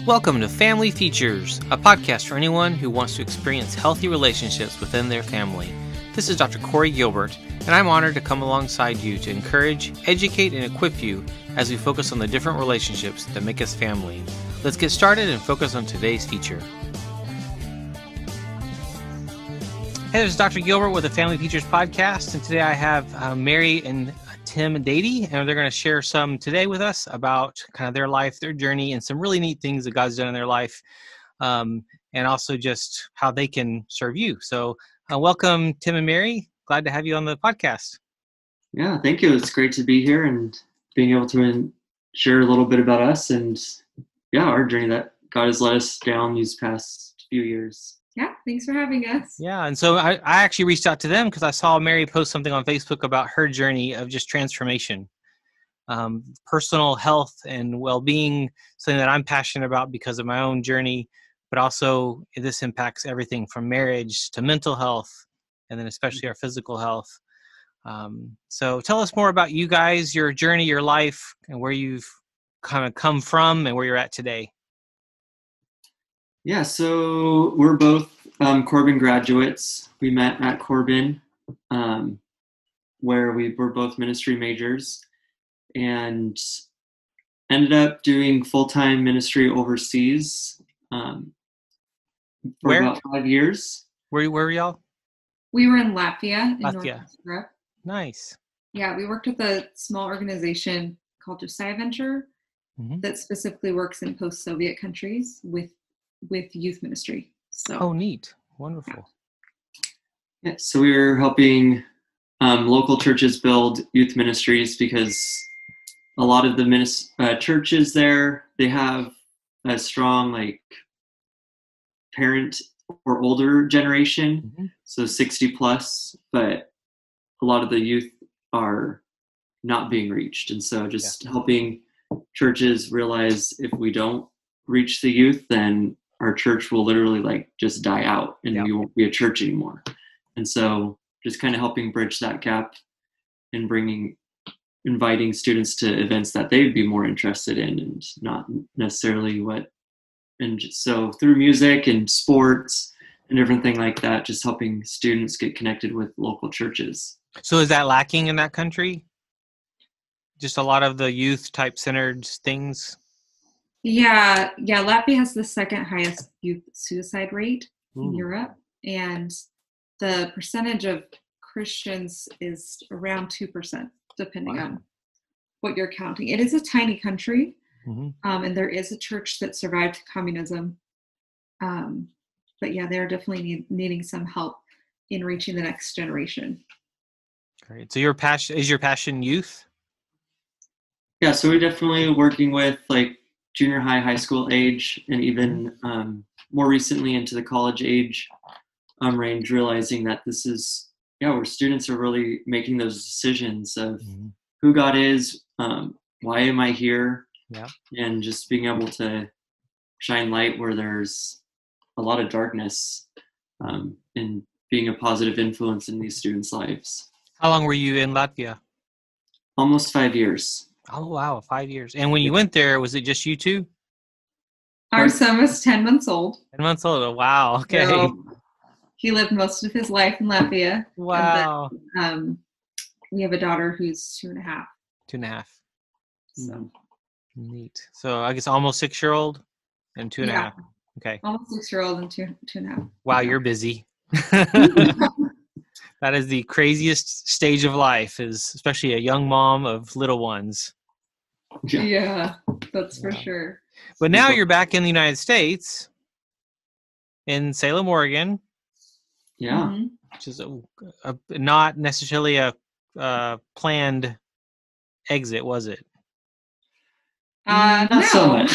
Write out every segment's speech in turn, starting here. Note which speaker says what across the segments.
Speaker 1: Welcome to Family Features, a podcast for anyone who wants to experience healthy relationships within their family. This is Dr. Corey Gilbert, and I'm honored to come alongside you to encourage, educate, and equip you as we focus on the different relationships that make us family. Let's get started and focus on today's feature. Hey, this is Dr. Gilbert with the Family Features podcast, and today I have Mary and Tim Dady, and they're going to share some today with us about kind of their life, their journey, and some really neat things that God's done in their life, and also just how they can serve you. So welcome, Tim and Mary. Glad to have you on the podcast.
Speaker 2: Yeah, thank you. It's great to be here and being able to share a little bit about us and, our journey that God has led us down these past few years.
Speaker 3: Yeah, thanks for having us.
Speaker 1: Yeah, and so I actually reached out to them because I saw Mary post something on Facebook about her journey of just transformation, personal health and well-being, something that I'm passionate about because of my own journey, but also this impacts everything from marriage to mental health, and then especially our physical health. So tell us more about you guys, your journey, your life, and where you've kind of come from and where you're at today.
Speaker 2: Yeah, so we're both Corbin graduates. We met at Corbin, where we were both ministry majors, and ended up doing full-time ministry overseas for about 5 years.
Speaker 1: Where were y'all?
Speaker 3: We were in Latvia, in
Speaker 1: Latvia.
Speaker 3: North Europe.
Speaker 1: Nice.
Speaker 3: Yeah, we worked with a small organization called Josiah Venture that specifically works in post-Soviet countries with youth ministry. So
Speaker 1: neat. Wonderful.
Speaker 2: Yeah, so we were helping local churches build youth ministries because a lot of the churches there, they have a strong parent or older generation, so 60 plus, but a lot of the youth are not being reached. And so just helping churches realize if we don't reach the youth, then our church will literally just die out and we won't be a church anymore. And so just kind of helping bridge that gap and inviting students to events that they would be more interested in and not necessarily so through music and sports and everything like that, just helping students get connected with local churches.
Speaker 1: So is that lacking in that country? Just a lot of the youth type centered things?
Speaker 3: Yeah. Latvia has the second highest youth suicide rate in Europe, and the percentage of Christians is around 2%, depending on what you're counting. It is a tiny country, and there is a church that survived communism. But they're definitely needing some help in reaching the next generation.
Speaker 1: Great. So your passion youth?
Speaker 2: Yeah, so we're definitely working with junior high school age, and even more recently into the college age range, realizing that this is where students are really making those decisions of who God is, why am I here, and just being able to shine light where there's a lot of darkness, and being a positive influence in these students' lives.
Speaker 1: How long were you in Latvia?
Speaker 2: Almost 5 years.
Speaker 1: Oh, wow, 5 years. And when you went there, was it just you two?
Speaker 3: Our son was 10 months old.
Speaker 1: 10 months old. Oh, wow. Okay.
Speaker 3: So he lived most of his life in Latvia.
Speaker 1: Wow.
Speaker 3: And then, we have a daughter who's 2.5.
Speaker 1: 2.5.
Speaker 3: So
Speaker 1: neat. So I guess almost 6-year-old and 2.5. Okay.
Speaker 3: Almost 6-year-old and 2.5.
Speaker 1: Wow, you're busy. That is the craziest stage of life, is especially a young mom of little ones.
Speaker 3: Yeah, that's for sure.
Speaker 1: But now you're back in the United States, in Salem, Oregon.
Speaker 2: Yeah.
Speaker 1: Which is not necessarily a planned exit, was it?
Speaker 2: Not so much.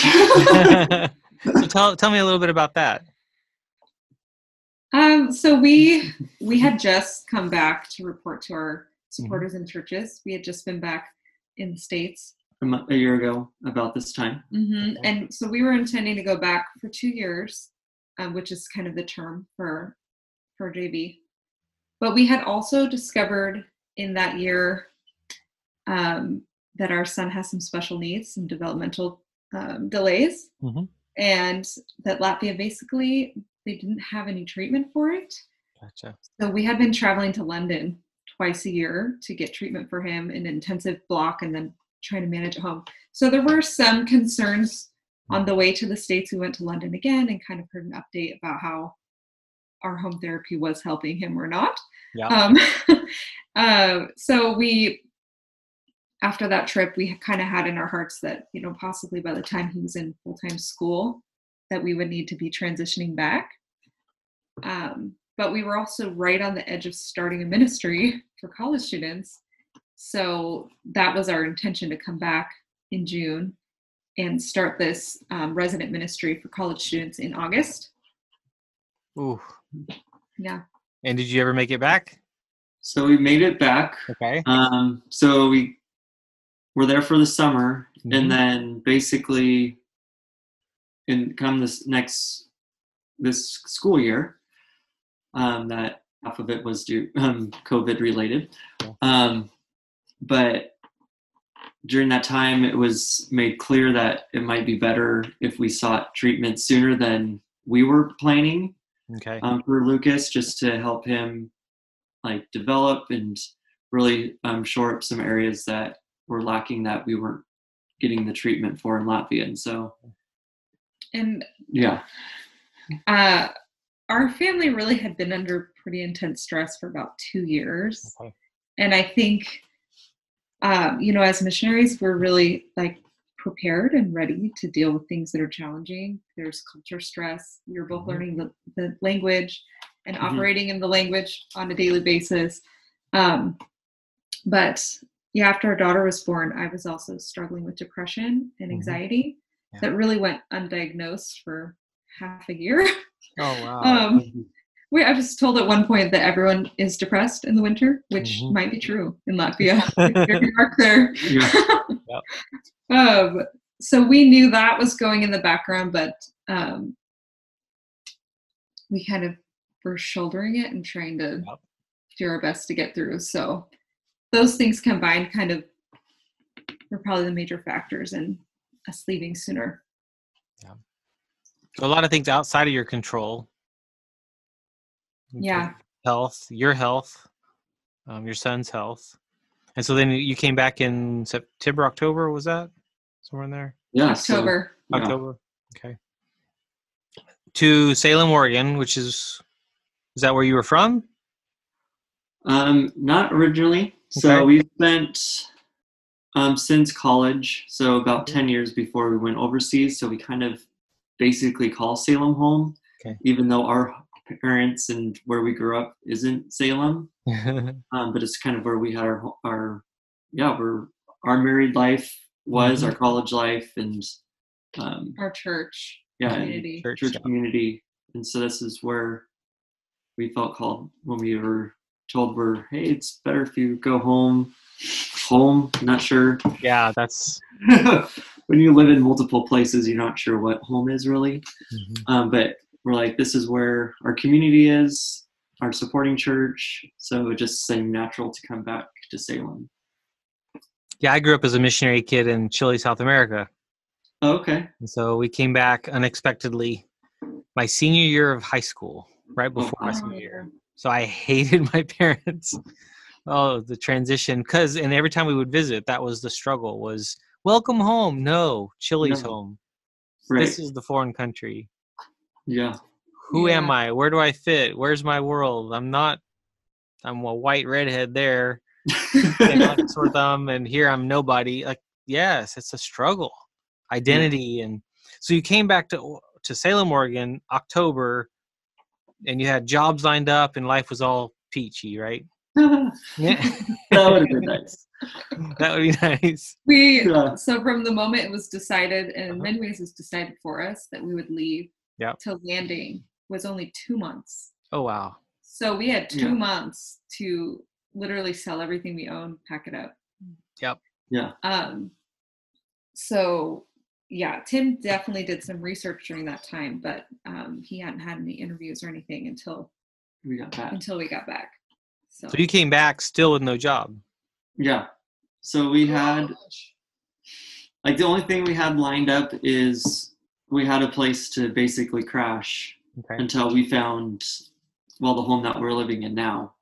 Speaker 1: So tell me a little bit about that.
Speaker 3: So we had just come back to report to our supporters in churches. We had just been back in the States
Speaker 2: a year ago about this time.
Speaker 3: And so we were intending to go back for 2 years, which is kind of the term for JV. But we had also discovered in that year that our son has some special needs, some developmental delays. and that Latvia basically, they didn't have any treatment for it.
Speaker 1: Gotcha.
Speaker 3: So we had been traveling to London twice a year to get treatment for him in an intensive block and then trying to manage at home. So there were some concerns on the way to the States. We went to London again and kind of heard an update about how our home therapy was helping him or not.
Speaker 1: Yeah.
Speaker 3: So we, after that trip, we kind of had in our hearts that, possibly by the time he was in full-time school, that we would need to be transitioning back. But we were also right on the edge of starting a ministry for college students. So that was our intention, to come back in June and start this resident ministry for college students in August.
Speaker 1: Ooh.
Speaker 3: Yeah.
Speaker 1: And did you ever make it back?
Speaker 2: So we made it back.
Speaker 1: Okay.
Speaker 2: So we were there for the summer, and then basically this school year, that half of it was due COVID related. But during that time, it was made clear that it might be better if we sought treatment sooner than we were planning.
Speaker 1: Okay.
Speaker 2: For Lucas, just to help him develop and really shore up some areas that were lacking that we weren't getting the treatment for in Latvia. And so, yeah.
Speaker 3: Our family really had been under pretty intense stress for about 2 years.
Speaker 1: Okay.
Speaker 3: And I think, as missionaries, we're really prepared and ready to deal with things that are challenging. There's culture stress. We're both learning the language and operating in the language on a daily basis. But yeah, after our daughter was born, I was also struggling with depression and anxiety that really went undiagnosed for half a year.
Speaker 1: Oh, wow.
Speaker 3: I was told at one point that everyone is depressed in the winter, which might be true in Latvia. It's very dark there.
Speaker 1: Yep.
Speaker 3: So we knew that was going in the background, but we kind of were shouldering it and trying to do our best to get through. So those things combined kind of were probably the major factors in us leaving sooner.
Speaker 1: Yeah. So a lot of things outside of your control.
Speaker 3: Yeah.
Speaker 1: Health, your health, your son's health. And so then you came back in September, October, was that? Somewhere in there?
Speaker 2: Yeah.
Speaker 3: October.
Speaker 2: So,
Speaker 1: October. Okay. To Salem, Oregon, which is that where you were from?
Speaker 2: Not originally. So we spent since college, so about 10 years before we went overseas. So we kind of basically call Salem home, even though our parents and where we grew up isn't Salem. But it's kind of where we had our married life was, our college life, and
Speaker 3: our church
Speaker 2: community. Church community. And so this is where we felt called when we were told hey, it's better if you go home, not sure.
Speaker 1: Yeah, that's
Speaker 2: when you live in multiple places, you're not sure what home is really. But we're this is where our community is, our supporting church. So it just seemed natural to come back to Salem.
Speaker 1: Yeah, I grew up as a missionary kid in Chile, South America.
Speaker 2: Oh, okay.
Speaker 1: And so we came back unexpectedly my senior year of high school, right before my senior year. So I hated my parents. Oh, the transition. And every time we would visit, that was the struggle, was welcome home. No, Chile's home.
Speaker 2: Right.
Speaker 1: This is the foreign country.
Speaker 2: Yeah.
Speaker 1: Who am I? Where do I fit? Where's my world? I'm a white redhead there. And sore thumb, and here I'm nobody. Yes, it's a struggle. Identity. And so you came back to Salem, Oregon, October, and you had jobs lined up and life was all peachy, right?
Speaker 2: Yeah. That would have been nice.
Speaker 1: That would be nice.
Speaker 3: So from the moment it was decided, and in many ways it's decided for us, that we would leave till landing was only 2 months.
Speaker 1: Oh, wow.
Speaker 3: So we had 2 months to literally sell everything we own, pack it up.
Speaker 1: Yep.
Speaker 2: Yeah.
Speaker 3: So yeah, Tim definitely did some research during that time, but he hadn't had any interviews or anything until we got back. So
Speaker 1: you came back still with no job.
Speaker 2: Yeah. So we had the only thing we had lined up is we had a place to basically crash until we found, the home that we're living in now.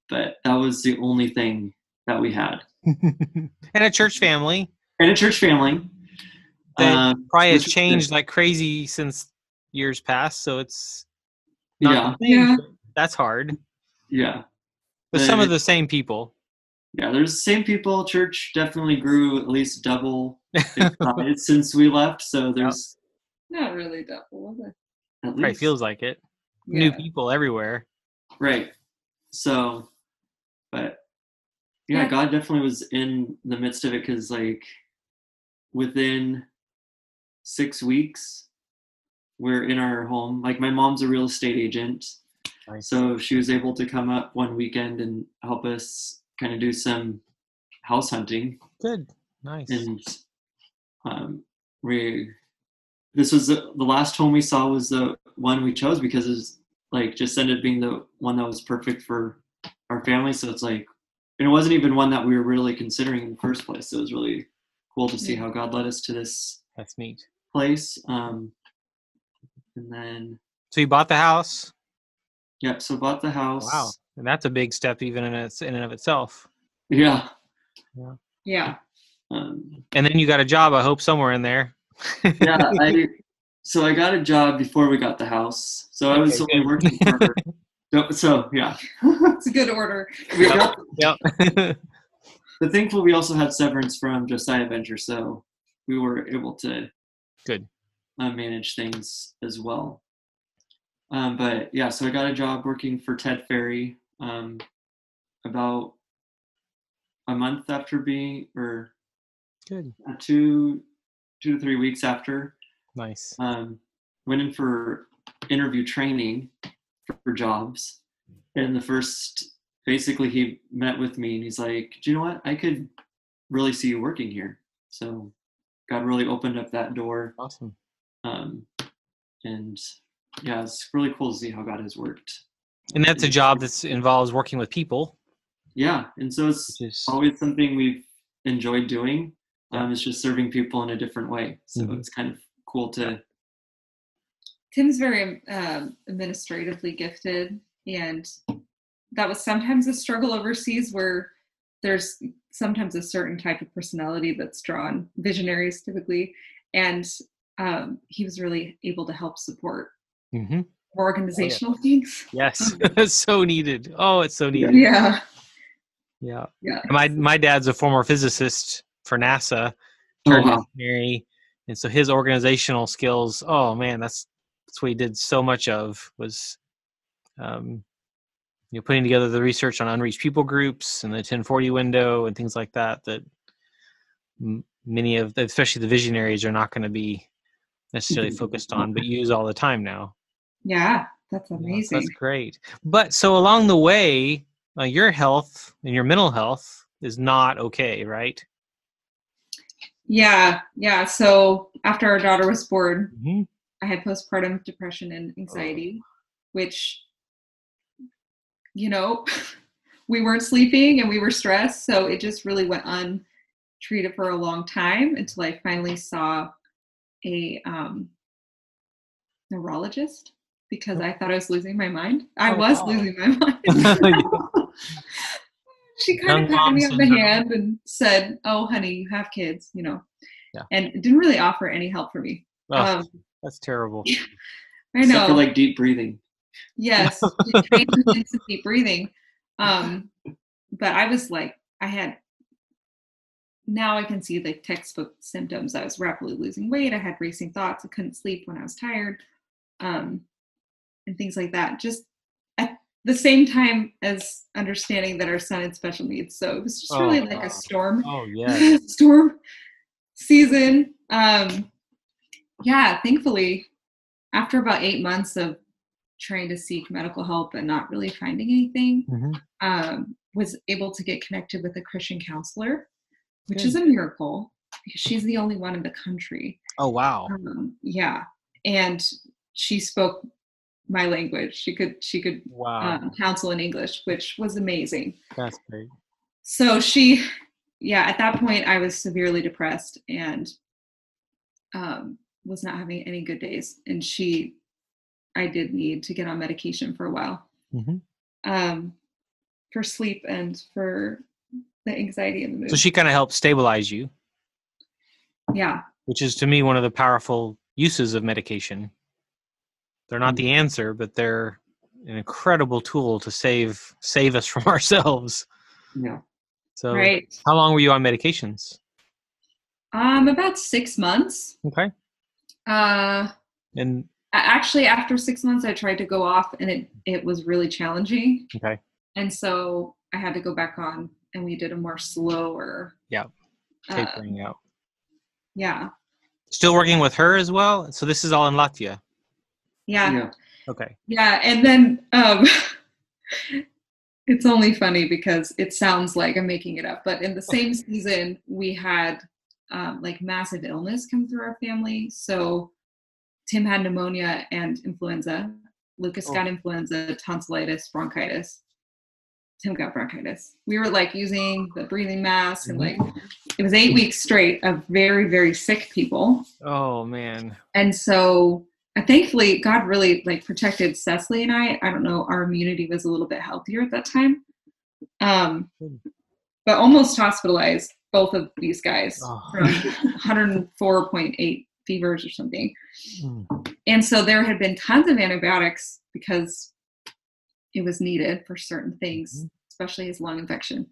Speaker 2: But that was the only thing that we had.
Speaker 1: And a church family.
Speaker 2: And a church family.
Speaker 1: That probably has changed like crazy since years past. So it's not the same. That's hard.
Speaker 2: Yeah.
Speaker 1: But some of the same people.
Speaker 2: Yeah, there's the same people. Church definitely grew at least double in size since we left. So there's
Speaker 3: not really double, was it?
Speaker 2: At least.
Speaker 1: Probably feels like it. Yeah. New people everywhere.
Speaker 2: Right. So, but yeah, God definitely was in the midst of it, because like within 6 weeks, we're in our home. Like my mom's a real estate agent. Nice. So she was able to come up one weekend and help us kind of do some house hunting.
Speaker 1: Good. Nice.
Speaker 2: And this was the last home we saw was the one we chose, because it was like just ended up being the one that was perfect for our family. So it's like, and it wasn't even one that we were really considering in the first place. So it was really cool to see how God led us to this.
Speaker 1: That's neat.
Speaker 2: Place. And then.
Speaker 1: So you bought the house?
Speaker 2: Yep. So bought the house.
Speaker 1: Wow. And that's a big step even in and of itself.
Speaker 2: Yeah.
Speaker 3: Yeah.
Speaker 2: And
Speaker 1: then you got a job, I hope, somewhere in there.
Speaker 2: Yeah. I got a job before we got the house. So I was only working for her. So yeah.
Speaker 3: It's a good order.
Speaker 1: Yep.
Speaker 2: But thankfully we also had severance from Josiah Venture, so we were able to manage things as well. But yeah, so I got a job working for Ted Ferry about a month after being, or 2 to 3 weeks after.
Speaker 1: Nice.
Speaker 2: Went in for interview training for jobs, and basically he met with me and he's like, do you know what? I could really see you working here. So God really opened up that door.
Speaker 1: Awesome.
Speaker 2: And yeah, it's really cool to see how God has worked.
Speaker 1: And that's a job that involves working with people.
Speaker 2: Yeah. And so it's always something we've enjoyed doing. It's just serving people in a different way. So it's kind of cool to.
Speaker 3: Tim's very administratively gifted, and that was sometimes a struggle overseas, where there's sometimes a certain type of personality that's drawn, visionaries typically, and he was really able to help support organizational things.
Speaker 1: Yes, it's so needed. Oh, it's so needed.
Speaker 3: Yeah.
Speaker 1: My dad's a former physicist for NASA, Mary, and so his organizational skills. Oh man, that's what he did so much of, was putting together the research on unreached people groups and the 1040 window and things like that. That many of, especially the visionaries, are not going to be necessarily focused on, but use all the time now.
Speaker 3: Yeah, that's amazing.
Speaker 1: That's great. But so along the way, your health and your mental health is not okay, right?
Speaker 3: Yeah. So after our daughter was born, I had postpartum depression and anxiety, which, we weren't sleeping and we were stressed. So it just really went untreated for a long time until I finally saw a neurologist, because I thought I was losing my mind. I was losing my mind. She kind of patted me on the hand and said, "Oh, honey, you have kids, and didn't really offer any help for me."
Speaker 1: That's terrible.
Speaker 3: I know.
Speaker 2: Except for like deep breathing.
Speaker 3: Yes, she trained me into deep breathing. But I was like, now I can see the textbook symptoms. I was rapidly losing weight. I had racing thoughts. I couldn't sleep when I was tired, and things like that. Just at the same time as understanding that our son had special needs. So it was just really like a storm.
Speaker 1: Oh, yeah.
Speaker 3: Storm season. Thankfully, after about 8 months of trying to seek medical help and not really finding anything, was able to get connected with a Christian counselor, which is a miracle, because she's the only one in the country.
Speaker 1: Oh, wow.
Speaker 3: And she spoke my language. She could counsel in English, which was amazing.
Speaker 1: That's great.
Speaker 3: So at that point I was severely depressed, and was not having any good days, and I did need to get on medication for a while, for sleep and for the anxiety and the mood.
Speaker 1: So she kind of helped stabilize you.
Speaker 3: Yeah.
Speaker 1: Which is, to me, one of the powerful uses of medication. They're not the answer, but they're an incredible tool to save us from ourselves.
Speaker 2: Yeah.
Speaker 1: So
Speaker 3: right.
Speaker 1: How long were you on medications?
Speaker 3: About 6 months.
Speaker 1: Okay. And
Speaker 3: actually, after 6 months, I tried to go off, and it was really challenging.
Speaker 1: Okay.
Speaker 3: And so I had to go back on, and we did a more slower.
Speaker 1: Yeah. Tapering out.
Speaker 3: Yeah.
Speaker 1: Still working with her as well? So this is all in Latvia?
Speaker 3: Yeah.
Speaker 1: Okay.
Speaker 3: Yeah. And then it's only funny because it sounds like I'm making it up, but in the same season, we had like massive illness come through our family. So Tim had pneumonia and influenza. Lucas got influenza, tonsillitis, bronchitis. Tim got bronchitis. We were like using the breathing mask, and like it was 8 weeks straight of very, very sick people.
Speaker 1: Oh man.
Speaker 3: And so thankfully God really like protected Cecily and I. I don't know, our immunity was a little bit healthier at that time. But almost hospitalized both of these guys from 104.8 fevers or something. And so there had been tons of antibiotics because it was needed for certain things, especially his lung infection.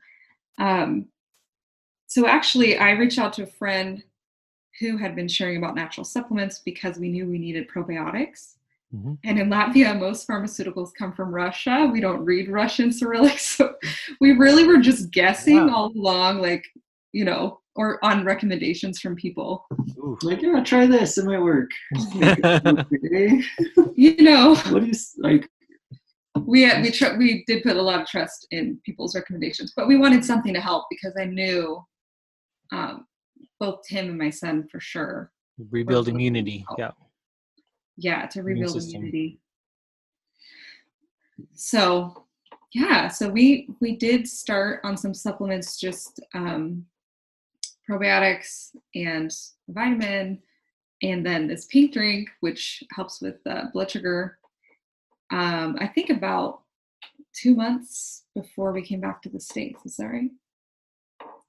Speaker 3: So actually, I reached out to a friend who had been sharing about natural supplements because we knew we needed probiotics. And in Latvia, most pharmaceuticals come from Russia. We don't read Russian Cyrillic. So we really were just guessing all along, like, you know, or on recommendations from people.
Speaker 2: Like, yeah, try this. It might work. Okay.
Speaker 3: You know.
Speaker 2: What do you, like?
Speaker 3: We did put a lot of trust in people's recommendations, but we wanted something to help because I knew both Tim and my son for sure.
Speaker 1: Rebuild immunity.
Speaker 3: Yeah, to rebuild immunity. So so we did start on some supplements, just probiotics and vitamin, and then this pink drink, which helps with blood sugar. I think about 2 months before we came back to the States. Is that right?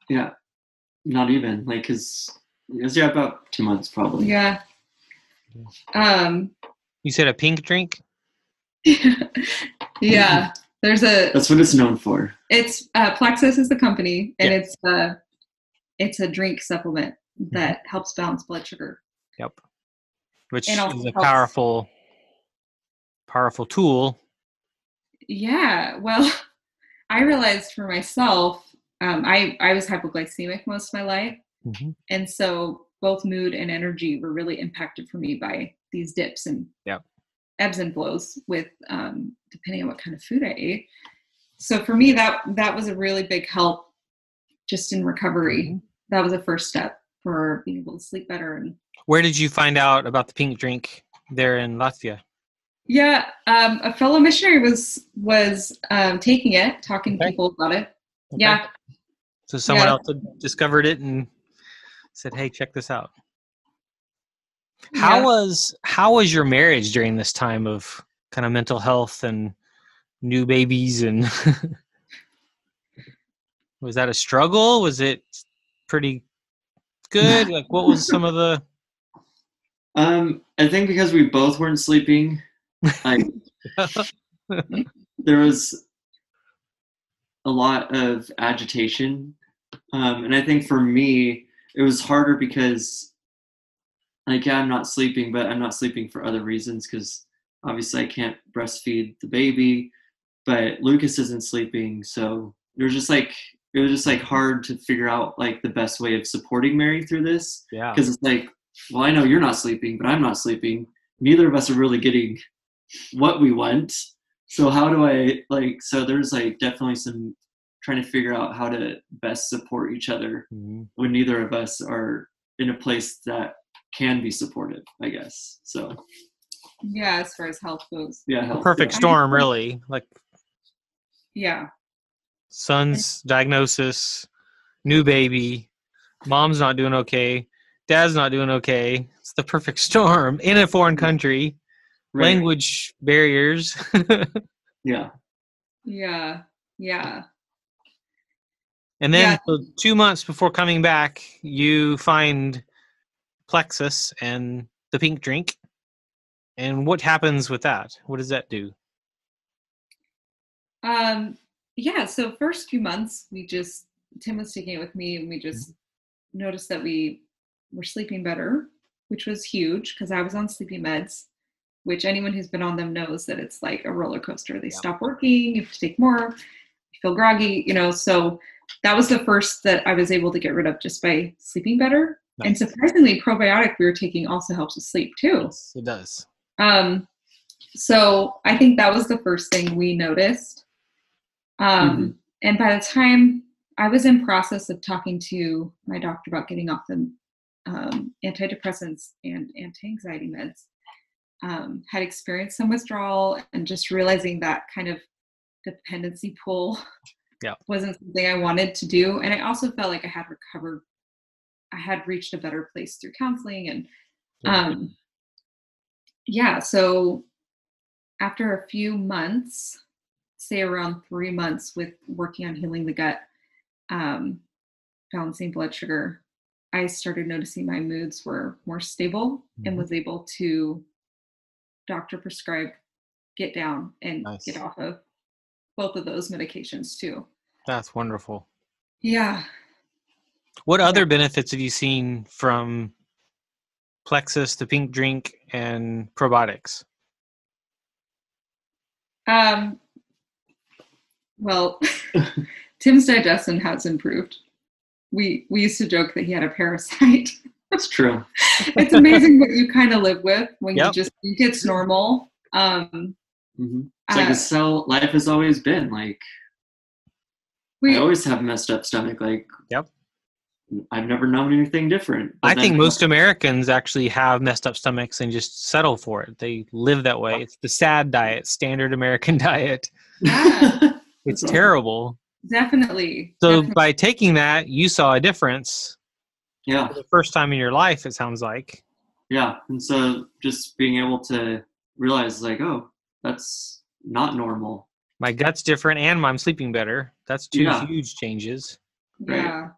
Speaker 2: Yeah, not even like about 2 months probably.
Speaker 3: Yeah.
Speaker 1: You said a pink drink?
Speaker 3: Yeah.
Speaker 2: That's what it's known for.
Speaker 3: It's Plexus is the company, and it's a drink supplement that helps balance blood sugar.
Speaker 1: Yep. Which is a powerful tool. Yeah.
Speaker 3: Well, I realized for myself, I was hypoglycemic most of my life. And so both mood and energy were really impacted for me by these dips and ebbs and flows with depending on what kind of food I ate. So for me, that was a really big help just in recovery. That was the first step for being able to sleep better. And
Speaker 1: where did you find out about the pink drink there in Latvia?
Speaker 3: Yeah, a fellow missionary was taking it, talking to people about it. Okay. Yeah.
Speaker 1: So someone else had discovered it and said, "Hey, check this out." How was your marriage during this time of kind of mental health and new babies, and was that a struggle? Was it pretty good? Like, what was some of the?
Speaker 2: I think because we both weren't sleeping, there was a lot of agitation, and I think for me it was harder because, like, I'm not sleeping, but I'm not sleeping for other reasons because obviously I can't breastfeed the baby, but Lucas isn't sleeping, so it was just like hard to figure out like the best way of supporting Mary through this. Yeah. Because it's like, well, I know you're not sleeping, but I'm not sleeping. Neither of us are really getting what we want. So how do I so there's like definitely some trying to figure out how to best support each other when neither of us are in a place that can be supportive, I guess. So
Speaker 3: yeah, as far as health goes.
Speaker 2: Yeah. Health.
Speaker 1: Perfect storm, really. Like,
Speaker 3: yeah.
Speaker 1: Son's diagnosis, new baby, mom's not doing okay, Dad's not doing okay. It's the perfect storm in a foreign country. Right. Language barriers.
Speaker 2: Yeah.
Speaker 3: Yeah. Yeah.
Speaker 1: And then 2 months before coming back, you find Plexus and the pink drink. And what happens with that? What does that do?
Speaker 3: Yeah, so first few months, Tim was taking it with me, and we just noticed that we were sleeping better, which was huge because I was on sleeping meds, which anyone who's been on them knows that it's like a roller coaster. They stop working, you have to take more, you feel groggy, so that was the first that I was able to get rid of just by sleeping better. Nice. And surprisingly, probiotic we were taking also helps with sleep too.
Speaker 1: Yes, it does.
Speaker 3: So I think that was the first thing we noticed. And by the time I was in process of talking to my doctor about getting off the antidepressants and anti-anxiety meds, had experienced some withdrawal and just realizing that kind of dependency pull wasn't something I wanted to do. And I also felt like I had recovered. I had reached a better place through counseling. And so after a few months, say around 3 months with working on healing the gut, balancing blood sugar, I started noticing my moods were more stable and was able to doctor prescribe get down and get off of both of those medications too.
Speaker 1: That's wonderful.
Speaker 3: Yeah.
Speaker 1: What other benefits have you seen from Plexus, the pink drink, and probiotics?
Speaker 3: Well, Tim's digestion has improved. We used to joke that he had a parasite.
Speaker 2: That's true.
Speaker 3: It's amazing what you kind of live with when you just think it's normal.
Speaker 2: It's like it's how life has always been. Like, I always have messed up stomach. Like, I've never known anything different.
Speaker 1: I think most Americans actually have messed up stomachs and just settle for it. They live that way. It's the SAD diet, standard American diet.
Speaker 3: Yeah.
Speaker 1: It's terrible.
Speaker 3: Definitely.
Speaker 1: So by taking that, you saw a difference.
Speaker 2: Yeah.
Speaker 1: For the first time in your life, it sounds like.
Speaker 2: Yeah. And so just being able to realize, like, oh, that's not normal.
Speaker 1: My gut's different and I'm sleeping better. That's two huge changes.
Speaker 3: Yeah.
Speaker 2: Right.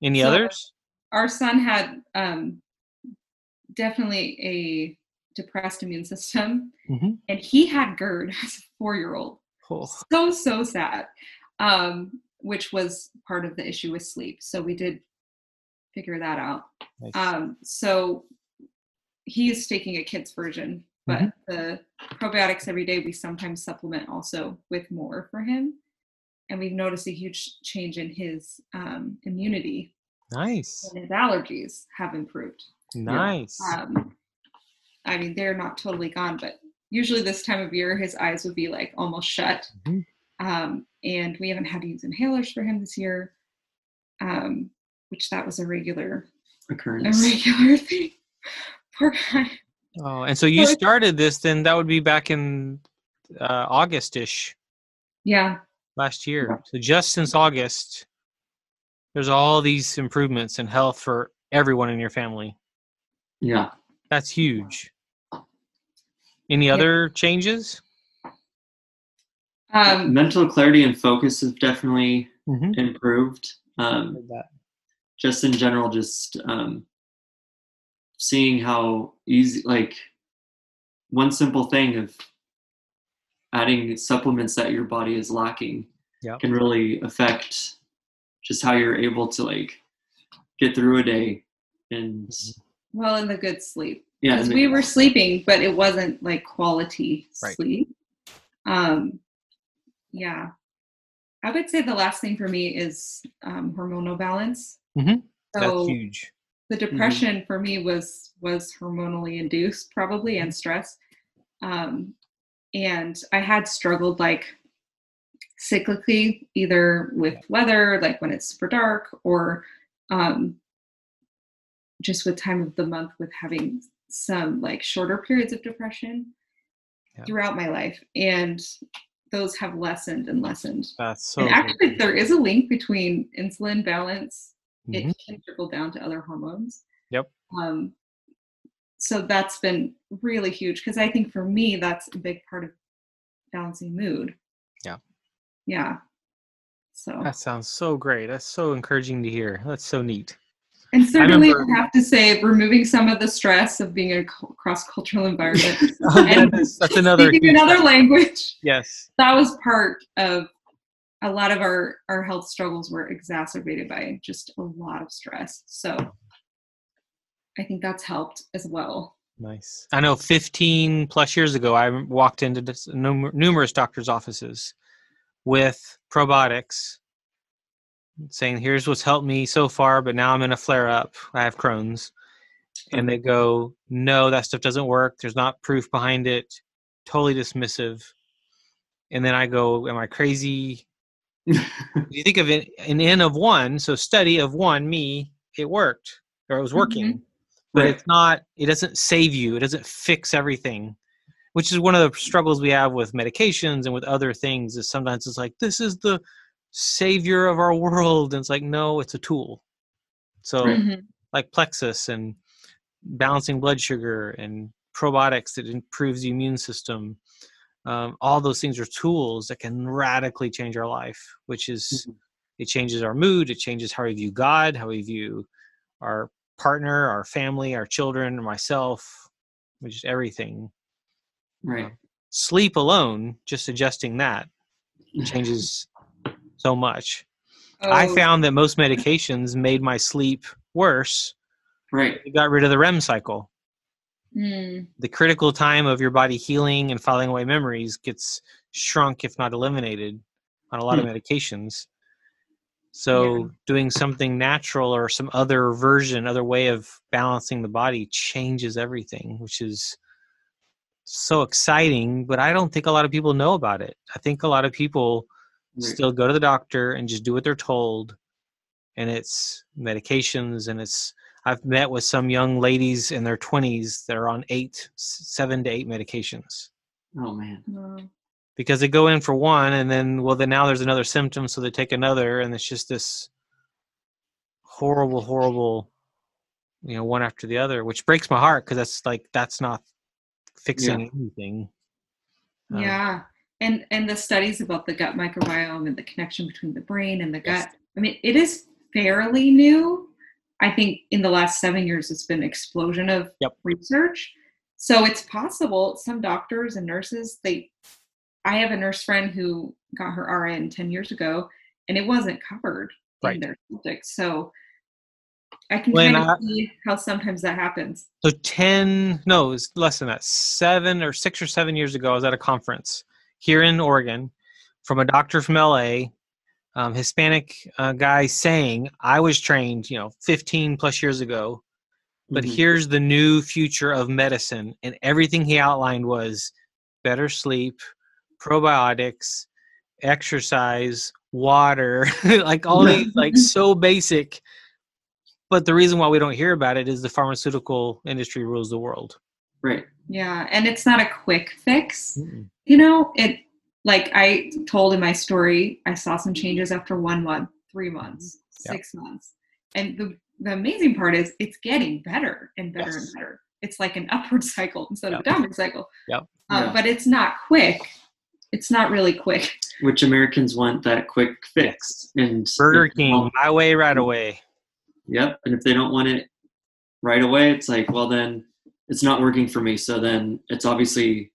Speaker 1: Any others?
Speaker 3: Our son had definitely a depressed immune system, and he had GERD as a 4-year-old.
Speaker 1: Oh.
Speaker 3: So sad, which was part of the issue with sleep. So we did figure that out. Nice. So he is taking a kid's version, but the probiotics every day, we sometimes supplement also with more for him. And we've noticed a huge change in his immunity.
Speaker 1: Nice.
Speaker 3: And his allergies have improved.
Speaker 1: Nice.
Speaker 3: I mean, they're not totally gone, but usually this time of year, his eyes would be like almost shut. And we haven't had to use inhalers for him this year, which that was a regular thing. Poor guy.
Speaker 1: Oh, and so you started this, then that would be back in August-ish.
Speaker 3: Yeah.
Speaker 1: Last year. So just since August, there's all these improvements in health for everyone in your family.
Speaker 2: Yeah.
Speaker 1: That's huge. Any other changes?
Speaker 2: Mental clarity and focus have definitely improved. Just in general, just seeing how easy, like one simple thing of adding supplements that your body is lacking can really affect just how you're able to like get through a day and
Speaker 3: in the good sleep.
Speaker 2: Yeah,
Speaker 3: because we were sleeping, but it wasn't like quality sleep. Yeah, I would say the last thing for me is hormonal balance. So
Speaker 1: that's huge.
Speaker 3: The depression for me was hormonally induced, probably, and stress. And I had struggled like cyclically, either with weather, like when it's super dark, or just with time of the month with having some like shorter periods of depression throughout my life. And those have lessened and lessened.
Speaker 1: That's so
Speaker 3: and actually good. There is a link between insulin balance. It can trickle down to other hormones.
Speaker 1: Yep.
Speaker 3: So that's been really huge, because I think for me, that's a big part of balancing mood.
Speaker 1: Yeah.
Speaker 3: Yeah. So
Speaker 1: That sounds so great. That's so encouraging to hear. That's so neat.
Speaker 3: And certainly, I have to say, removing some of the stress of being in a cross-cultural environment and
Speaker 1: that's another
Speaker 3: speaking another language.
Speaker 1: Yes.
Speaker 3: That was part of a lot of our health struggles were exacerbated by just a lot of stress. So I think that's helped as well.
Speaker 1: Nice. I know 15 plus years ago, I walked into numerous doctors' offices with probiotics saying, here's what's helped me so far, but now I'm in a flare up. I have Crohn's. And they go, no, that stuff doesn't work. There's not proof behind it. Totally dismissive. And then I go, am I crazy? You think of it, an N of one, so study of one, me, it worked, or it was working. Mm-hmm. But it's not, it doesn't save you. It doesn't fix everything, which is one of the struggles we have with medications and with other things, is sometimes it's like, this is the savior of our world. And it's like, no, it's a tool. So like Plexus and balancing blood sugar and probiotics that improves the immune system. All those things are tools that can radically change our life, which is, it changes our mood. It changes how we view God, how we view our partner, our family, our children, or myself, which is everything.
Speaker 2: Right.
Speaker 1: Sleep alone, just adjusting that changes so much. I found that most medications made my sleep worse.
Speaker 2: Right.
Speaker 1: It got rid of the REM cycle. The critical time of your body healing and filing away memories gets shrunk, if not eliminated, on a lot of medications. So doing something natural or some other version, other way of balancing the body changes everything, which is so exciting. But I don't think a lot of people know about it. I think a lot of people still go to the doctor and just do what they're told. And it's medications, and I've met with some young ladies in their 20s that are on 7 to 8 medications.
Speaker 2: Oh man.
Speaker 1: Because they go in for one, and then now there's another symptom, so they take another, and it's just this horrible, one after the other, which breaks my heart, because that's not fixing anything.
Speaker 3: Yeah. And the studies about the gut microbiome and the connection between the brain and the gut, I mean, it is fairly new. I think in the last 7 years, it's been an explosion of research. So it's possible some doctors and nurses, I have a nurse friend who got her RN 10 years ago, and it wasn't covered in their subjects. So I can kind of see how sometimes that happens.
Speaker 1: So it's less than that. 6 or 7 years ago, I was at a conference here in Oregon from a doctor from LA, Hispanic guy, saying, I was trained, 15 plus years ago, but here's the new future of medicine. And everything he outlined was better sleep, probiotics, exercise, water, like all these, like so basic. But the reason why we don't hear about it is the pharmaceutical industry rules the world.
Speaker 2: Right.
Speaker 3: Yeah. And it's not a quick fix. Like I told in my story, I saw some changes after 1 month, 3 months, 6 months. And the amazing part is it's getting better and better and better. It's like an upward cycle instead of a downward cycle. But it's not quick. It's not really quick.
Speaker 2: Which Americans want that quick fix. And
Speaker 1: Burger King, my way, right away.
Speaker 2: Yep. And if they don't want it right away, it's like, well, then it's not working for me. So then it's obviously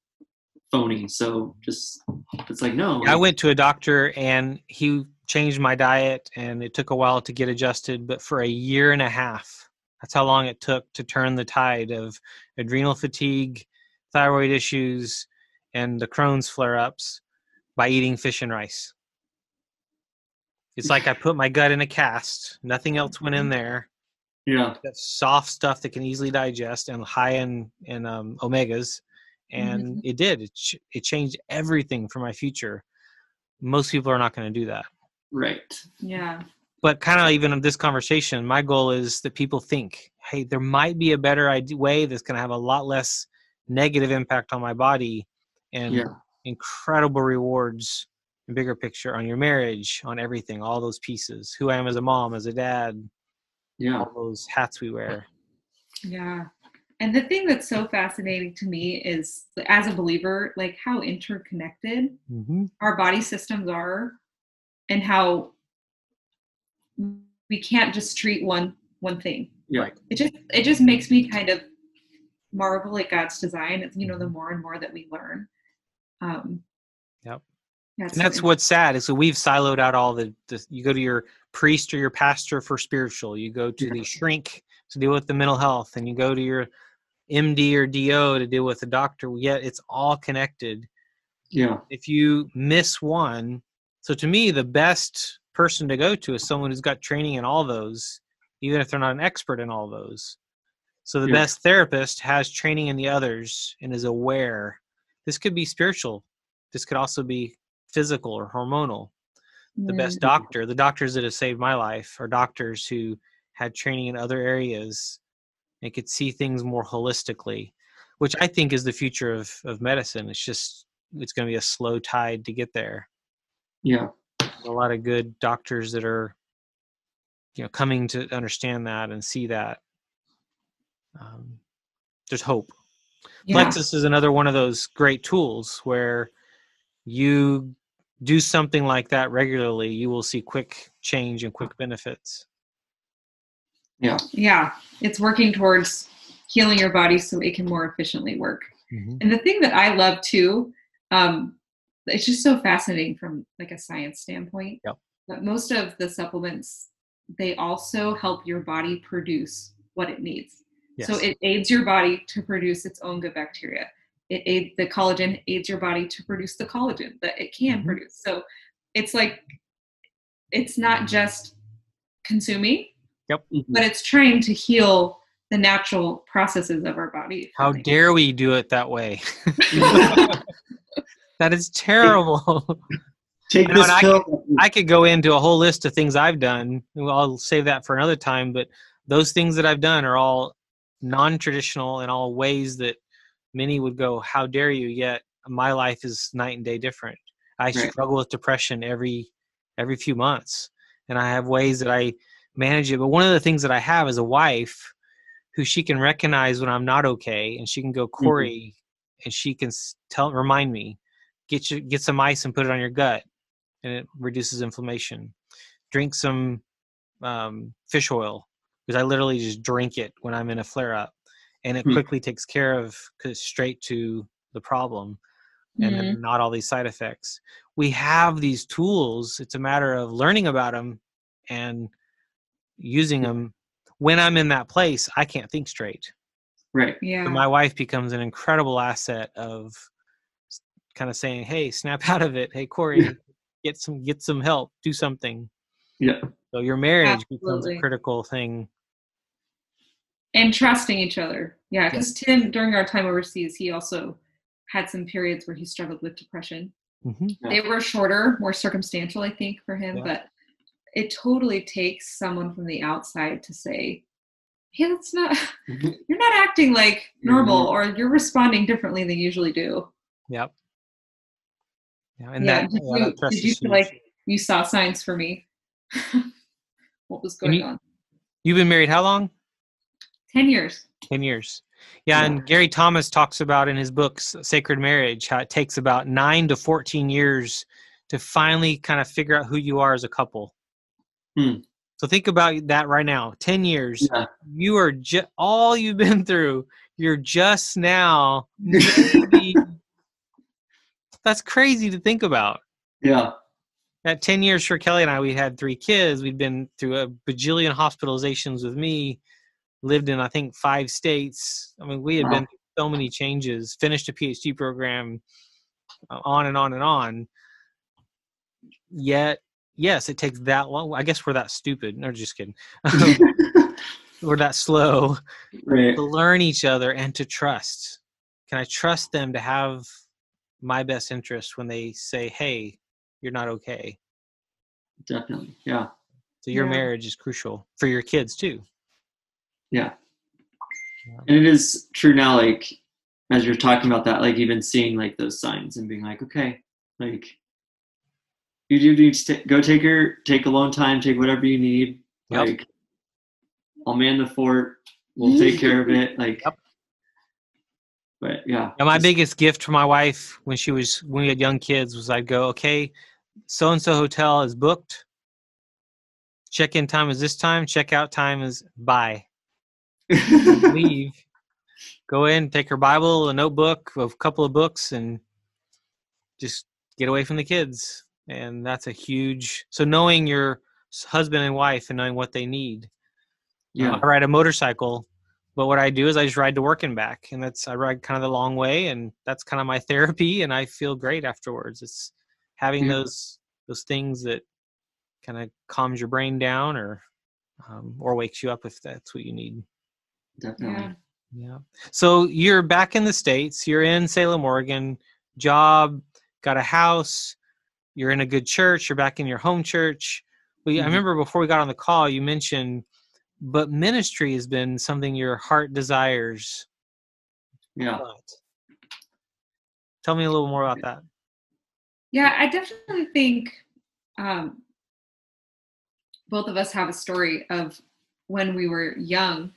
Speaker 2: phony. So just, it's like, no.
Speaker 1: I went to a doctor and he changed my diet, and it took a while to get adjusted, but for 1.5 years, that's how long it took to turn the tide of adrenal fatigue, thyroid issues, and the Crohn's flare-ups by eating fish and rice. It's like I put my gut in a cast. Nothing else went in there.
Speaker 2: Yeah.
Speaker 1: That soft stuff that can easily digest and high in omegas. And it did. It changed everything for my future. Most people are not going to do that.
Speaker 2: Right.
Speaker 3: Yeah.
Speaker 1: But kind of even in this conversation, my goal is that people think, hey, there might be a better way that's going to have a lot less negative impact on my body and incredible rewards and bigger picture on your marriage, on everything, all those pieces, who I am as a mom, as a dad, all those hats we wear.
Speaker 3: Yeah. And the thing that's so fascinating to me is, as a believer, like how interconnected our body systems are, and how we can't just treat one thing.
Speaker 2: Yeah.
Speaker 3: It just makes me kind of marvel at God's design. It's, you know, the more and more that we learn.
Speaker 1: Yep.
Speaker 3: Yeah,
Speaker 1: And that's what's sad is that we've siloed out all the you go to your priest or your pastor for spiritual, you go to the shrink to deal with the mental health, and you go to your MD or DO to deal with the doctor, yet it's all connected.
Speaker 2: Yeah.
Speaker 1: If you miss one, so to me, the best person to go to is someone who's got training in all those, even if they're not an expert in all those. So the best therapist has training in the others and is aware. This could be spiritual. This could also be physical or hormonal. The best doctor, the doctors that have saved my life, are doctors who had training in other areas and could see things more holistically, which I think is the future of medicine. It's going to be a slow tide to get there.
Speaker 2: Yeah.
Speaker 1: A lot of good doctors that are, coming to understand that and see that. There's hope. Yeah. Plexus is another one of those great tools where you do something like that regularly, you will see quick change and quick benefits.
Speaker 2: Yeah.
Speaker 3: Yeah. It's working towards healing your body so it can more efficiently work. And the thing that I love too, it's just so fascinating from like a science standpoint.
Speaker 1: Yep.
Speaker 3: But most of the supplements, they also help your body produce what it needs. Yes. So it aids your body to produce its own good bacteria. The collagen aids your body to produce the collagen that it can produce. So it's like, it's not just consuming, but it's trying to heal the natural processes of our body.
Speaker 1: How dare we do it that way? That is terrible.
Speaker 2: Take this pill.
Speaker 1: I could go into a whole list of things I've done. I'll save that for another time, but those things that I've done are all non-traditional in all ways that many would go, how dare you? Yet my life is night and day different. I struggle with depression every few months, and I have ways that I manage it. But one of the things that I have is a wife who she can recognize when I'm not okay, and she can go, Corey, and she can remind me, get some ice and put it on your gut, and it reduces inflammation. Drink some fish oil, because I literally just drink it when I'm in a flare-up, and it quickly takes care of, cause straight to the problem, and then not all these side effects. We have these tools. It's a matter of learning about them and using them. When I'm in that place, I can't think straight.
Speaker 2: Right.
Speaker 3: Yeah.
Speaker 1: So my wife becomes an incredible asset of kind of saying, hey, snap out of it. Hey, Corey, get some help, do something.
Speaker 2: Yeah.
Speaker 1: So your marriage becomes a critical thing.
Speaker 3: And trusting each other. Yeah. Because Tim, during our time overseas, he also had some periods where he struggled with depression. They were shorter, more circumstantial, I think, for him, but it totally takes someone from the outside to say, hey, that's not, you're not acting like normal, or you're responding differently than you usually do.
Speaker 1: Yep. Yeah, and that
Speaker 3: did you feel like you saw signs for me? What was going on?
Speaker 1: You've been married how long?
Speaker 3: 10 years.
Speaker 1: 10 years. Yeah, and Gary Thomas talks about in his books, Sacred Marriage, how it takes about 9 to 14 years to finally kind of figure out who you are as a couple. So think about that right now. 10 years. Yeah. You are all you've been through. You're just now maybe. That's crazy to think about.
Speaker 2: Yeah.
Speaker 1: At 10 years for Kelly and I, we had 3 kids. We'd been through a bajillion hospitalizations with me, lived in, I think, 5 states. I mean, we had been through so many changes, finished a PhD program, on and on and on. Yet, yes, it takes that long. I guess we're that stupid. No, just kidding. We're that slow to learn each other and to trust. Can I trust them to have my best interest when they say, hey, you're not okay?
Speaker 2: Definitely. Yeah.
Speaker 1: So your marriage is crucial for your kids too.
Speaker 2: Yeah. And it is true now, like, as you're talking about that, like, even seeing like those signs and being like, okay, like, you do need to go take alone time, take whatever you need. Like, I'll man the fort. we'll take care of it. Like,
Speaker 1: Yep.
Speaker 2: But yeah.
Speaker 1: And my biggest gift for my wife when we had young kids was I'd go, okay, so-and-so hotel is booked. Check-in time is this time. Check-out time is bye. Leave. Go in, take her Bible, a notebook, a couple of books, and just get away from the kids. And that's a huge... So knowing your husband and wife and knowing what they need.
Speaker 2: Yeah.
Speaker 1: I ride a motorcycle, but what I do is I just ride to work and back. And I ride kind of the long way, and that's kind of my therapy, and I feel great afterwards. It's having those things that kind of calms your brain down or wakes you up if that's what you need.
Speaker 2: Definitely.
Speaker 1: Yeah. So you're back in the States. You're in Salem, Oregon. Job, got a house. You're in a good church. You're back in your home church. Well, I remember before we got on the call, you mentioned, but ministry has been something your heart desires.
Speaker 2: Yeah.
Speaker 1: Tell me a little more about that.
Speaker 3: Yeah, I definitely think both of us have a story of when we were young,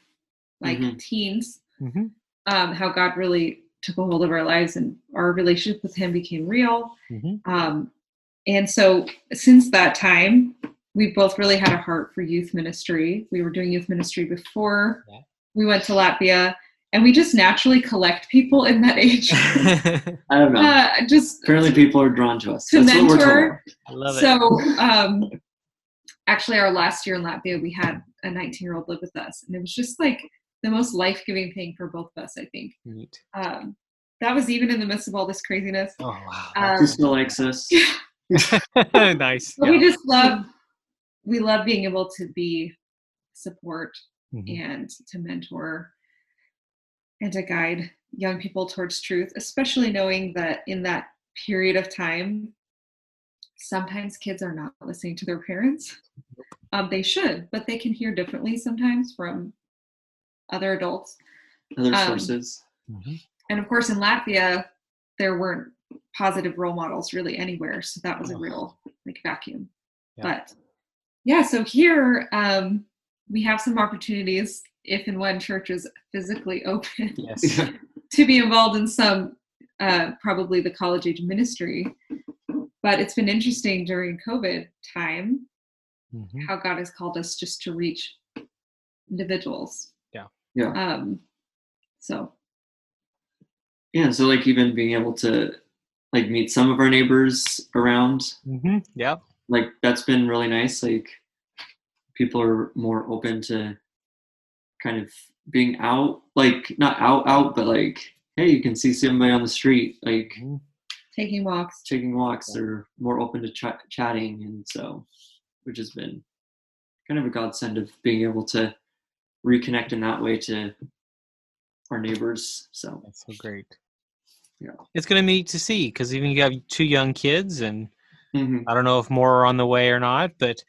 Speaker 3: like teens, how God really took a hold of our lives and our relationship with him became real. And so since that time, we've both really had a heart for youth ministry. We were doing youth ministry before we went to Latvia, and we just naturally collect people in that age.
Speaker 2: I don't know. Apparently people are drawn to us.
Speaker 3: To
Speaker 2: That's
Speaker 3: mentor.
Speaker 2: What we're told.
Speaker 1: I love it.
Speaker 3: So actually our last year in Latvia, we had a 19-year-old live with us, and it was just like the most life-giving thing for both of us, I think.
Speaker 1: Neat.
Speaker 3: That was even in the midst of all this craziness.
Speaker 1: Oh, wow.
Speaker 2: He still likes us.
Speaker 1: Nice.
Speaker 3: But we just love being able to be support and to mentor and to guide young people towards truth, especially knowing that in that period of time, sometimes kids are not listening to their parents. They should, but they can hear differently sometimes from other adults.
Speaker 2: Other sources.
Speaker 3: And of course, in Latvia, there weren't positive role models really anywhere. So that was a real vacuum. Yeah. But yeah, so here we have some opportunities if and when church is physically open to be involved in some, probably the college age ministry. But it's been interesting during COVID time how God has called us just to reach individuals.
Speaker 2: Yeah.
Speaker 3: So
Speaker 2: like even being able to like meet some of our neighbors around.
Speaker 1: Yeah.
Speaker 2: Like that's been really nice. Like people are more open to kind of being out, like not out, but like, hey, you can see somebody on the street, like
Speaker 3: taking walks.
Speaker 2: They're more open to chatting. And so, which has been kind of a godsend of being able to reconnect in that way to our neighbors. So
Speaker 1: that's so great.
Speaker 2: Yeah,
Speaker 1: it's going to be neat to see because even you have 2 young kids, and I don't know if more are on the way or not, but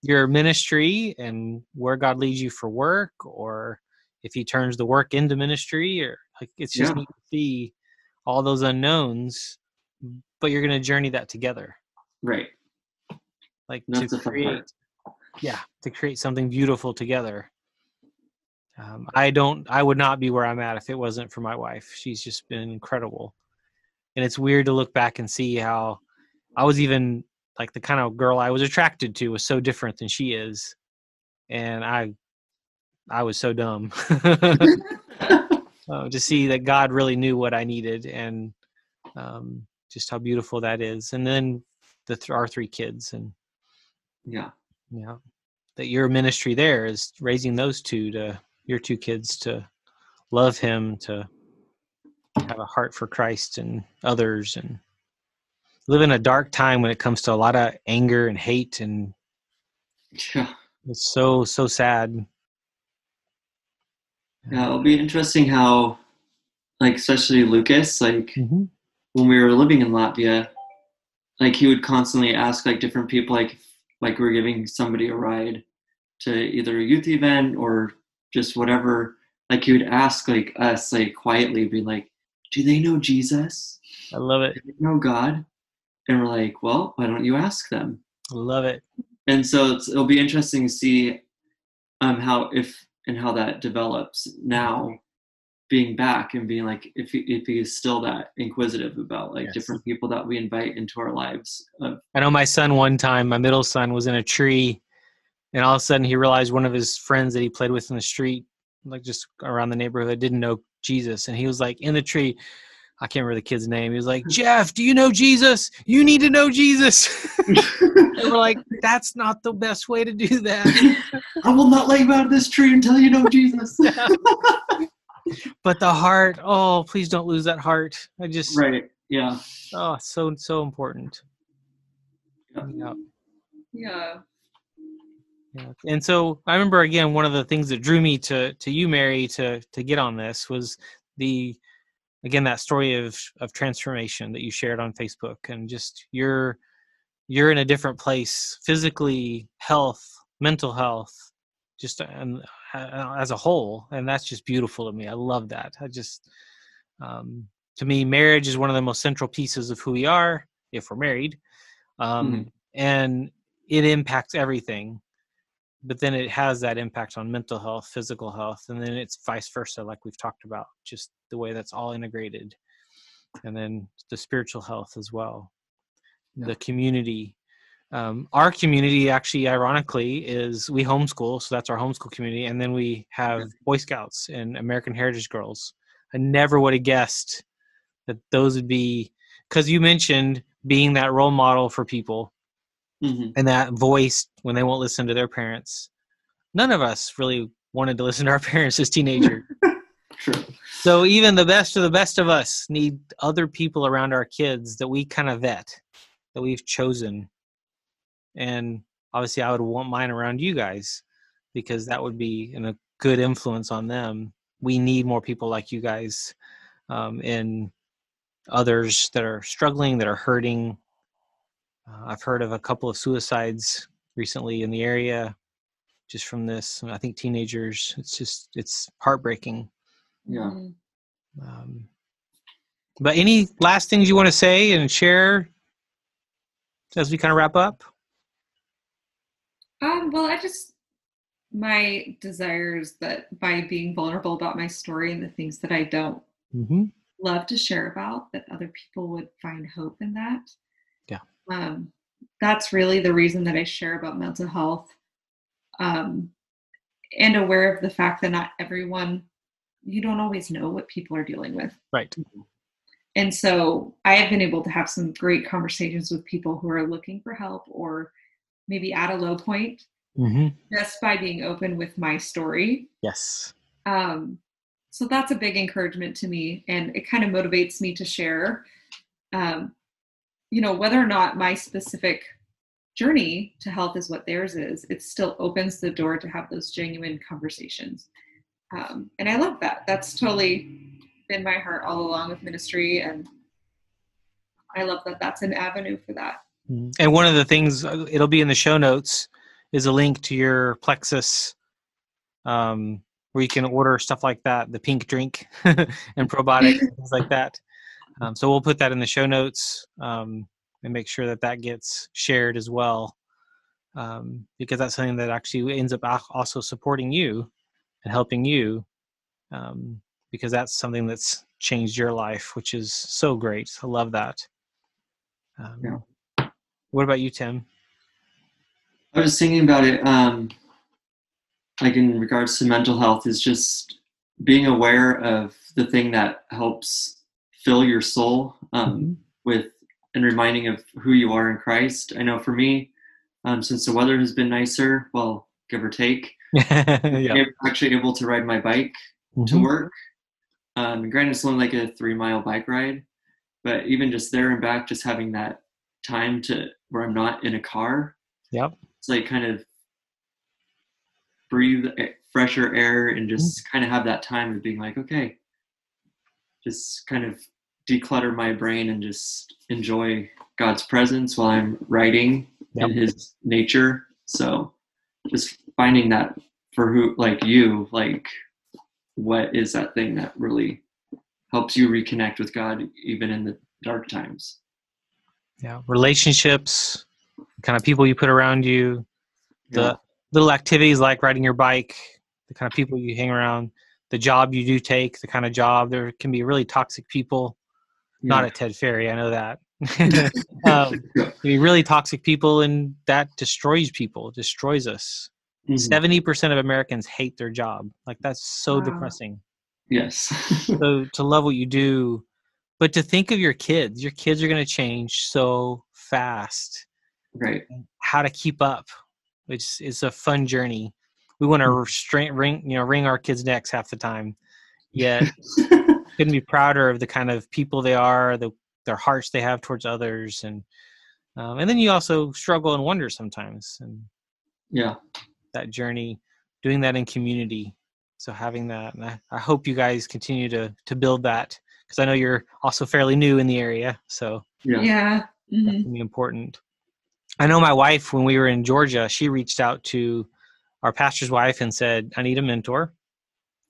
Speaker 1: your ministry and where God leads you for work, or if he turns the work into ministry, or like it's just neat to see all those unknowns, but you're going to journey that together.
Speaker 2: Right.
Speaker 1: Like to create something beautiful together. I would not be where I'm at if it wasn't for my wife. She's just been incredible. And it's weird to look back and see how I was even like the kind of girl I was attracted to was so different than she is. And I was so dumb to see that God really knew what I needed, and just how beautiful that is. And then our 3 kids, and that your ministry there is raising those your 2 kids to love him, to have a heart for Christ and others, and live in a dark time when it comes to a lot of anger and hate, and it's so sad.
Speaker 2: Yeah, it'll be interesting how, like, especially Lucas, like when we were living in Latvia, like he would constantly ask like different people, like we're giving somebody a ride to either a youth event or just whatever. Like he would ask like us, like quietly, be like, "Do they know Jesus?
Speaker 1: I love it.
Speaker 2: Do they know God?" And we're like, "Well, why don't you ask them?"
Speaker 1: I love it.
Speaker 2: And so it'll be interesting to see how that develops now, being back and being like, if he is still that inquisitive about like different people that we invite into our lives.
Speaker 1: I know my son one time, my middle son, was in a tree, and all of a sudden he realized one of his friends that he played with in the street, like just around the neighborhood, didn't know Jesus. And he was like in the tree, I can't remember the kid's name. He was like, Jeff, do you know Jesus? You need to know Jesus. And we're like, that's not the best way to do that.
Speaker 2: I will not let you out of this tree until you know Jesus.
Speaker 1: But the heart, oh, please don't lose that heart.
Speaker 2: Right. Yeah.
Speaker 1: Oh, so important.
Speaker 3: Yeah.
Speaker 1: And so I remember, again, one of the things that drew me to you, Mary, to get on this was that story of transformation that you shared on Facebook, and just you're in a different place physically, health, mental health, just as a whole, and that's just beautiful to me. I love that. To me, marriage is one of the most central pieces of who we are if we're married, and it impacts everything. But then it has that impact on mental health, physical health, and then it's vice versa, like we've talked about, just the way that's all integrated. And then the spiritual health as well. Yeah. The community. Our community, actually, ironically, is we homeschool, so that's our homeschool community. And then we have Boy Scouts and American Heritage Girls. I never would have guessed that those would be, because you mentioned being that role model for people. And that voice when they won't listen to their parents. None of us really wanted to listen to our parents as teenagers.
Speaker 2: True.
Speaker 1: So even the best of us need other people around our kids that we kind of vet, that we've chosen. And obviously I would want mine around you guys, because that would be a good influence on them. We need more people like you guys, and others that are struggling, that are hurting. I've heard of a couple of suicides recently in the area just from this. I think teenagers, it's heartbreaking.
Speaker 2: Yeah.
Speaker 1: But any last things you want to say and share as we kind of wrap up?
Speaker 3: Well, my desire is that by being vulnerable about my story and the things that I don't love to share about, that other people would find hope in that. Yeah. That's really the reason that I share about mental health, and aware of the fact that not everyone, you don't always know what people are dealing with.
Speaker 1: Right.
Speaker 3: And so I have been able to have some great conversations with people who are looking for help, or maybe at a low point, just by being open with my story.
Speaker 1: Yes.
Speaker 3: So that's a big encouragement to me, and it kind of motivates me to share, whether or not my specific journey to health is what theirs is, it still opens the door to have those genuine conversations. And I love that. That's totally been my heart all along with ministry, and I love that that's an avenue for that.
Speaker 1: And one of the things, it'll be in the show notes, is a link to your Plexus, where you can order stuff like that, the pink drink and probiotic, things like that. So we'll put that in the show notes, and make sure that gets shared as well, because that's something that actually ends up also supporting you and helping you, because that's something that's changed your life, which is so great. I love that. What about you, Tim?
Speaker 2: I was thinking about it, like in regards to mental health, is just being aware of the thing that helps fill your soul, with, and reminding of who you are in Christ. I know for me, since the weather has been nicer, well, give or take, I'm actually able to ride my bike to work. Granted, it's only like a 3-mile bike ride, but even just there and back, just having that time where I'm not in a car. It's like kind of breathe fresher air and just kind of have that time of being like, okay, just kind of declutter my brain and just enjoy God's presence while I'm writing in his nature. So just finding that for who, like you, like what is that thing that really helps you reconnect with God even in the dark times? Relationships,
Speaker 1: kind of people you put around you, the little activities like riding your bike, the kind of people you hang around, the job you do take, the kind of job. There can be really toxic people. Not at Ted Ferry, I know that. Can be really toxic people, and that destroys people, destroys us. 70% of Americans hate their job. Like, that's so depressing.
Speaker 2: Yes.
Speaker 1: So to love what you do, but to think of your kids are going to change so fast.
Speaker 2: Right.
Speaker 1: How to keep up. It's a fun journey. We want to wring our kids' necks half the time. Yet couldn't be prouder of the kind of people they are, their hearts they have towards others, and then you also struggle and wonder sometimes. And that journey, doing that in community. So having that, and I hope you guys continue to build that, because I know you're also fairly new in the area. So that can be important. I know my wife, when we were in Georgia, she reached out to our pastor's wife and said, I need a mentor.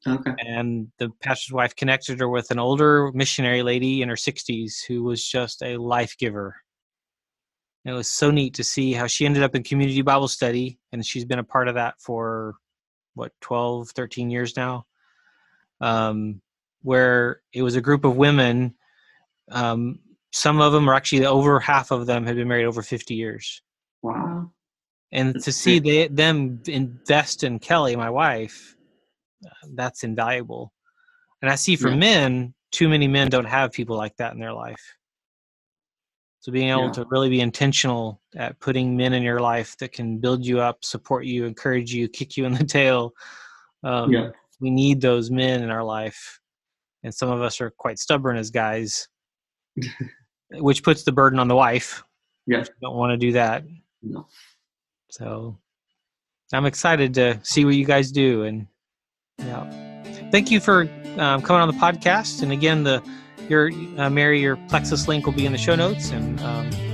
Speaker 2: Okay.
Speaker 1: And the pastor's wife connected her with an older missionary lady in her 60s who was just a life giver. And it was so neat to see how she ended up in community Bible study, and she's been a part of that for 12, 13 years now, where it was a group of women. Some of them are actually, over half of them had been married over 50 years.
Speaker 2: Wow.
Speaker 1: And
Speaker 2: That's
Speaker 1: to see
Speaker 2: great.
Speaker 1: them invest in Kelly, my wife, that's invaluable. And I see for men, too many men don't have people like that in their life. So being able to really be intentional at putting men in your life that can build you up, support you, encourage you, kick you in the tail. We need those men in our life. And some of us are quite stubborn as guys, which puts the burden on the wife.
Speaker 2: Yeah.
Speaker 1: Don't want to do that.
Speaker 2: No.
Speaker 1: So I'm excited to see what you guys do. And thank you for coming on the podcast. And again, Mary, your Plexus link will be in the show notes, and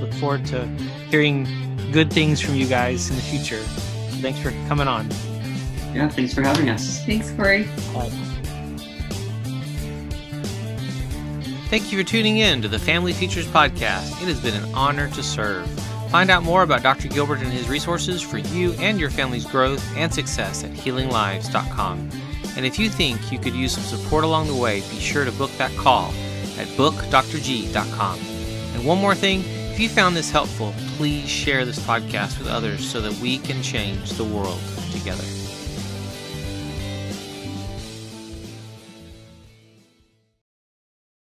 Speaker 1: look forward to hearing good things from you guys in the future. So thanks for coming on.
Speaker 2: Yeah, thanks for having us.
Speaker 3: Thanks, Corey.
Speaker 1: Thank you for tuning in to the Family Features Podcast. It has been an honor to serve. Find out more about Dr. Gilbert and his resources for you and your family's growth and success at healinglives.com. And if you think you could use some support along the way, be sure to book that call at bookdrg.com. And one more thing, if you found this helpful, please share this podcast with others so that we can change the world together.